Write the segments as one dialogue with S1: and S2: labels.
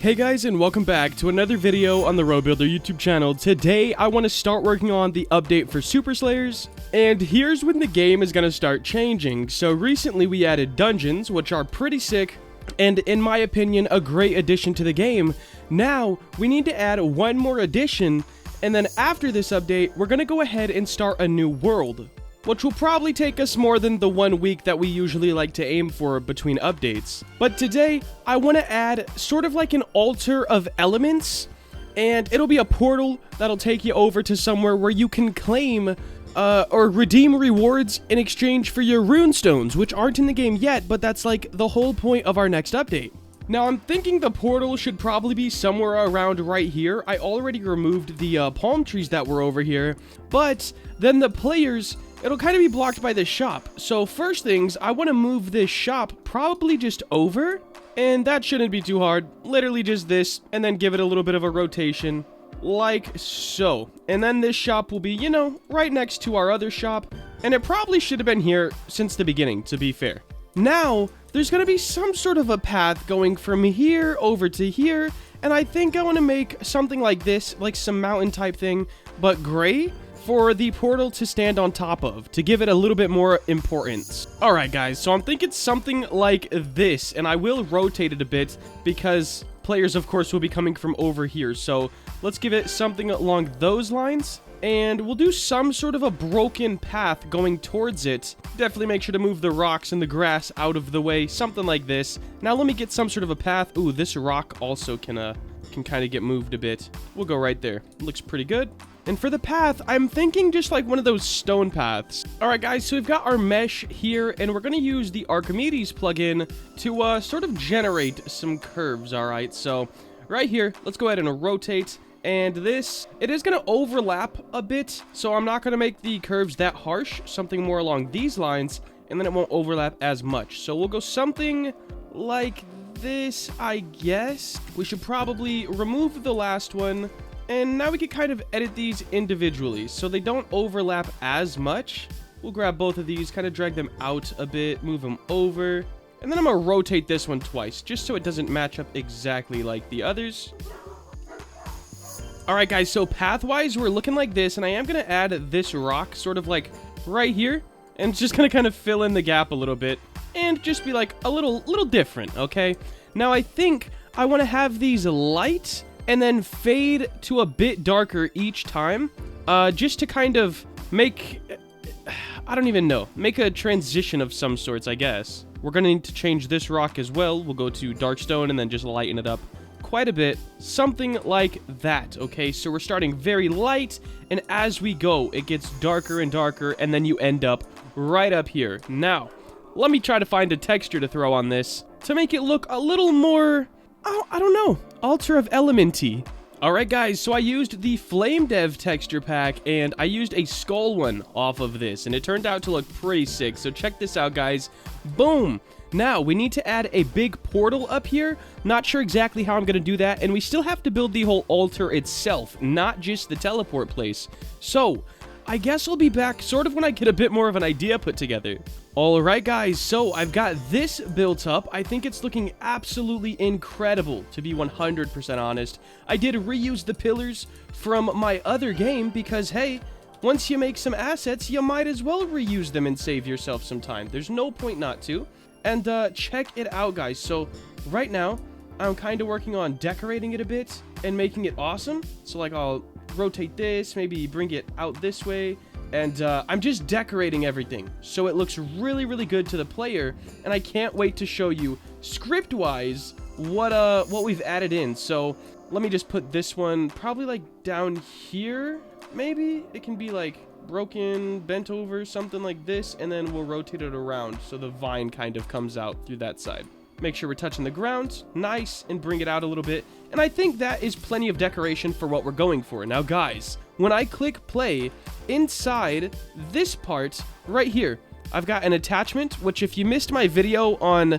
S1: Hey guys, and welcome back to another video on the Robuilder YouTube channel. Today I want to start working on the update for Super Slayers, and here's when the game is going to start changing. So recently we added dungeons, which are pretty sick and in my opinion a great addition to the game. Now we need to add one more addition, and then after this update we're going to go ahead and start a new world, which will probably take us more than the 1 week that we usually like to aim for between updates. But today, I want to add sort of like an altar of elements, and it'll be a portal that'll take you over to somewhere where you can claim or redeem rewards in exchange for your runestones, which aren't in the game yet, but that's like the whole point of our next update. Now, I'm thinking the portal should probably be somewhere around right here. I already removed the palm trees that were over here, but then the players, it'll kind of be blocked by this shop. So first things, I want to move this shop probably just over, and that shouldn't be too hard. Literally just this, and then give it a little bit of a rotation, like so. And then this shop will be, you know, right next to our other shop, and it probably should have been here since the beginning, to be fair. Now, there's going to be some sort of a path going from here over to here, and I think I want to make something like this, like some mountain type thing, but gray, for the portal to stand on top of, to give it a little bit more importance. Alright guys, so I'm thinking something like this, and I will rotate it a bit, because players of course will be coming from over here, so let's give it something along those lines. And we'll do some sort of a broken path going towards it. Definitely make sure to move the rocks and the grass out of the way. Something like this. Now let me get some sort of a path. Ooh, this rock also can kind of get moved a bit. We'll go right there. Looks pretty good. And for the path, I'm thinking just like one of those stone paths. Alright guys, so we've got our mesh here, and we're going to use the Archimedes plugin to sort of generate some curves, alright? So right here, let's go ahead and rotate. And this, it is going to overlap a bit, so I'm not going to make the curves that harsh, something more along these lines, and then it won't overlap as much. So we'll go something like this, I guess. We should probably remove the last one, and now we can kind of edit these individually, so they don't overlap as much. We'll grab both of these, kind of drag them out a bit, move them over, and then I'm going to rotate this one twice, just so it doesn't match up exactly like the others. Alright guys, so path-wise, we're looking like this, and I am going to add this rock sort of like right here, and it's just going to kind of fill in the gap a little bit, and just be like a little different, okay? Now I think I want to have these light, and then fade to a bit darker each time, just to kind of make, I don't even know, make a transition of some sorts, I guess. We're going to need to change this rock as well. We'll go to dark stone, and then just lighten it up quite a bit, something like that. Okay, so we're starting very light, and as we go it gets darker and darker, and then you end up right up here. Now let me try to find a texture to throw on this to make it look a little more, I don't know, altar of elementy. Alright guys, so I used the Flame Dev texture pack, and I used a skull one off of this, and it turned out to look pretty sick. So check this out guys. Boom. Now, we need to add a big portal up here. Not sure exactly how I'm going to do that, and we still have to build the whole altar itself, not just the teleport place. So, I guess I'll be back sort of when I get a bit more of an idea put together. Alright guys, so I've got this built up. I think it's looking absolutely incredible, to be 100% honest. I did reuse the pillars from my other game because, hey, once you make some assets, you might as well reuse them and save yourself some time. There's no point not to. And check it out guys. So right now I'm kind of working on decorating it a bit and making it awesome. So like I'll rotate this, maybe bring it out this way, and I'm just decorating everything so it looks really good to the player. And I can't wait to show you script wise what we've added in. So let me just put this one probably like down here. Maybe it can be like broken, bent over, something like this, and then we'll rotate it around so the vine kind of comes out through that side. Make sure we're touching the ground, nice, and bring it out a little bit, and I think that is plenty of decoration for what we're going for. Now guys, when I click play, inside this part right here, I've got an attachment, which if you missed my video on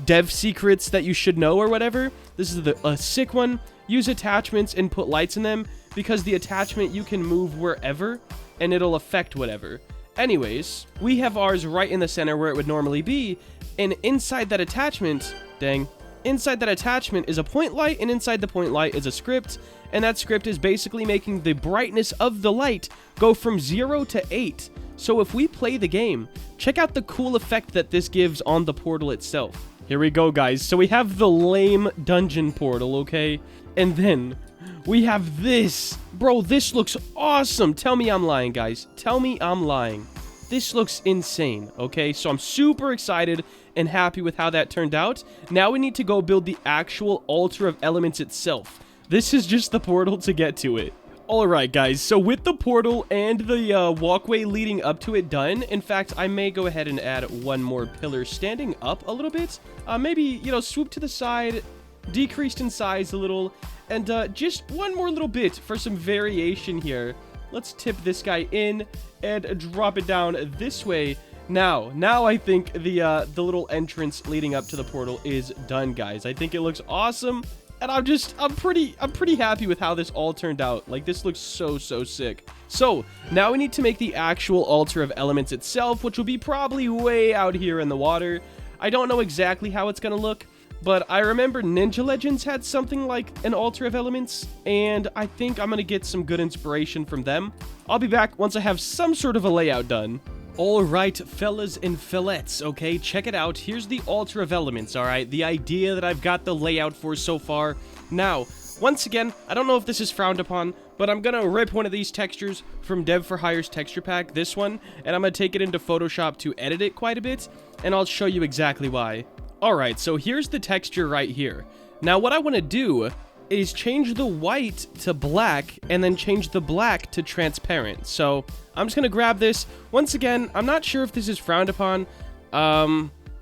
S1: dev secrets that you should know or whatever, this is a sick one. Use attachments and put lights in them, because the attachment you can move wherever, and it'll affect whatever. Anyways, we have ours right in the center where it would normally be, and inside that attachment, dang, inside that attachment is a point light, and inside the point light is a script, and that script is basically making the brightness of the light go from 0 to 8. So if we play the game, check out the cool effect that this gives on the portal itself. Here we go, guys. So we have the lame dungeon portal, okay? And then we have this. Bro, this looks awesome. Tell me I'm lying, guys. Tell me I'm lying. This looks insane, okay? So I'm super excited and happy with how that turned out. Now we need to go build the actual altar of elements itself. This is just the portal to get to it. Alright, guys, so with the portal and the walkway leading up to it done, in fact, I may go ahead and add one more pillar standing up a little bit. Maybe, you know, swoop to the side, decreased in size a little, and just one more little bit for some variation here. Let's tip this guy in and drop it down this way. Now I think the little entrance leading up to the portal is done, guys. I think it looks awesome. And I'm pretty happy with how this all turned out. Like, this looks so sick. So, now we need to make the actual altar of elements itself, which will be probably way out here in the water. I don't know exactly how it's gonna look, but I remember Ninja Legends had something like an altar of elements, and I think I'm gonna get some good inspiration from them. I'll be back once I have some sort of a layout done. Alright, fellas and fillettes, okay, check it out. Here's the altar of elements, alright? The idea that I've got the layout for so far. Now, once again, I don't know if this is frowned upon, but I'm gonna rip one of these textures from Dev for Hire's texture pack, this one, and I'm gonna take it into Photoshop to edit it quite a bit, and I'll show you exactly why. Alright, so here's the texture right here. Now, what I want to do is change the white to black, and then change the black to transparent. So I'm just gonna grab this. Once again, I'm not sure if this is frowned upon.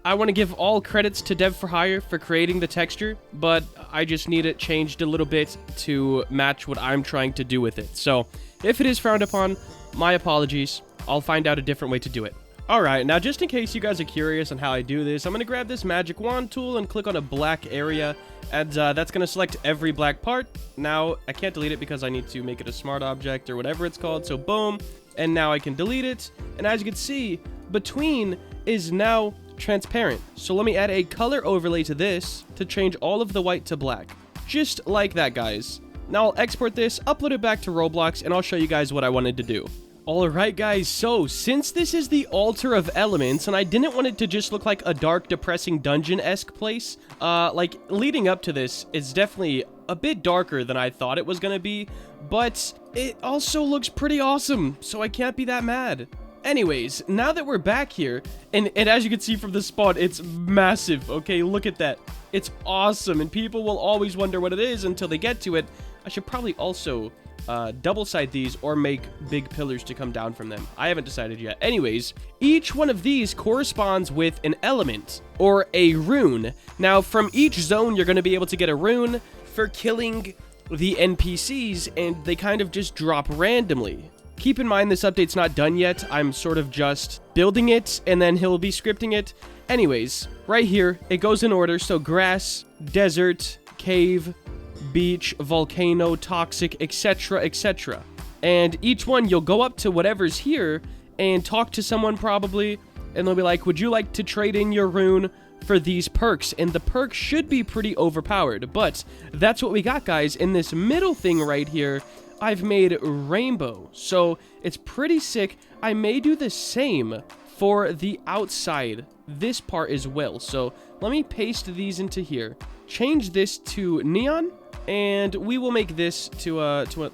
S1: I want to give all credits to Dev for Hire for creating the texture, but I just need it changed a little bit to match what I'm trying to do with it. So if it is frowned upon, my apologies. I'll find out a different way to do it. Alright, now just in case you guys are curious on how I do this, I'm going to grab this magic wand tool and click on a black area, and that's going to select every black part. Now, I can't delete it because I need to make it a smart object or whatever it's called, so boom, and now I can delete it, and as you can see, between is now transparent. So let me add a color overlay to this to change all of the white to black. Just like that, guys. Now I'll export this, upload it back to Roblox, and I'll show you guys what I wanted to do. Alright guys, so since this is the altar of elements, and I didn't want it to just look like a dark, depressing dungeon-esque place, like, leading up to this, it's definitely a bit darker than I thought it was gonna be, but it also looks pretty awesome, so I can't be that mad. Anyways, now that we're back here, and as you can see from the spawn, it's massive, okay? Look at that. It's awesome, and people will always wonder what it is until they get to it. I should probably also double-side these or make big pillars to come down from them. I haven't decided yet. Anyways, each one of these corresponds with an element or a rune. Now, from each zone, you're going to be able to get a rune for killing the NPCs, and they kind of just drop randomly. Keep in mind, this update's not done yet. I'm sort of just building it, and then he'll be scripting it. Anyways, right here, it goes in order. So grass, desert, cave, beach, volcano, toxic, etc., etc. And each one, you'll go up to whatever's here and talk to someone probably, and they'll be like, would you like to trade in your rune for these perks? And the perks should be pretty overpowered, but that's what we got, guys. In this middle thing right here, I've made rainbow, so it's pretty sick. I may do the same for the outside, this part as well. So let me paste these into here, change this to neon, and we will make this to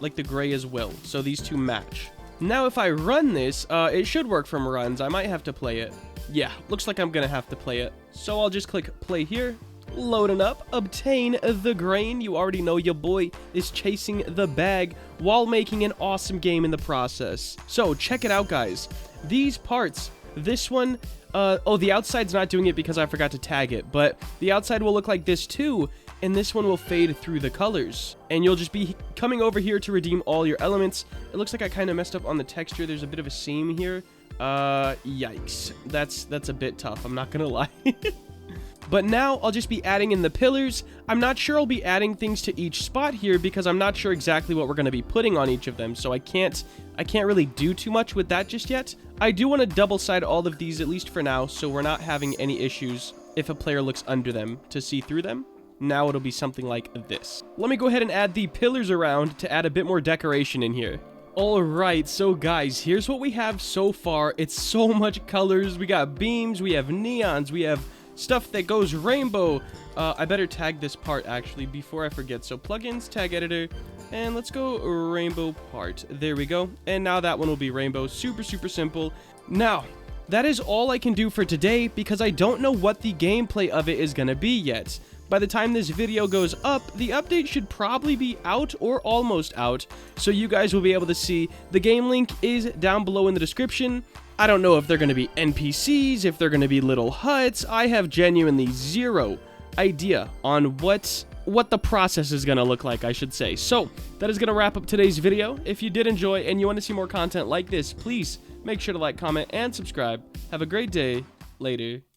S1: like the gray as well, so these two match. Now if I run this, it should work from runs. I might have to play it. Yeah, looks like I'm gonna have to play it. So I'll just click play here, loading up, obtain the grain. You already know your boy is chasing the bag while making an awesome game in the process. So check it out, guys. These parts, this one, oh, the outside's not doing it because I forgot to tag it, but the outside will look like this too, and this one will fade through the colors, and you'll just be coming over here to redeem all your elements. It looks like I kind of messed up on the texture. There's a bit of a seam here. Yikes. That's a bit tough, I'm not gonna lie. But now I'll just be adding in the pillars. I'm not sure I'll be adding things to each spot here because I'm not sure exactly what we're going to be putting on each of them, so I can't really do too much with that just yet. I do want to double side all of these, at least for now, so we're not having any issues if a player looks under them to see through them. now it'll be something like this. Let me go ahead and add the pillars around to add a bit more decoration in here. Alright, so guys, here's what we have so far. It's so much colors. We got beams, we have neons, we have stuff that goes rainbow. I better tag this part actually before I forget. So plugins, tag editor, and let's go rainbow part. There we go. And now that one will be rainbow. Super simple. Now, that is all I can do for today because I don't know what the gameplay of it is gonna be yet. By the time this video goes up, the update should probably be out or almost out, so you guys will be able to see. The game link is down below in the description. I don't know if they're going to be NPCs, if they're going to be little huts. I have genuinely zero idea on what the process is going to look like, I should say. So, that is going to wrap up today's video. If you did enjoy and you want to see more content like this, please make sure to like, comment, and subscribe. Have a great day. Later.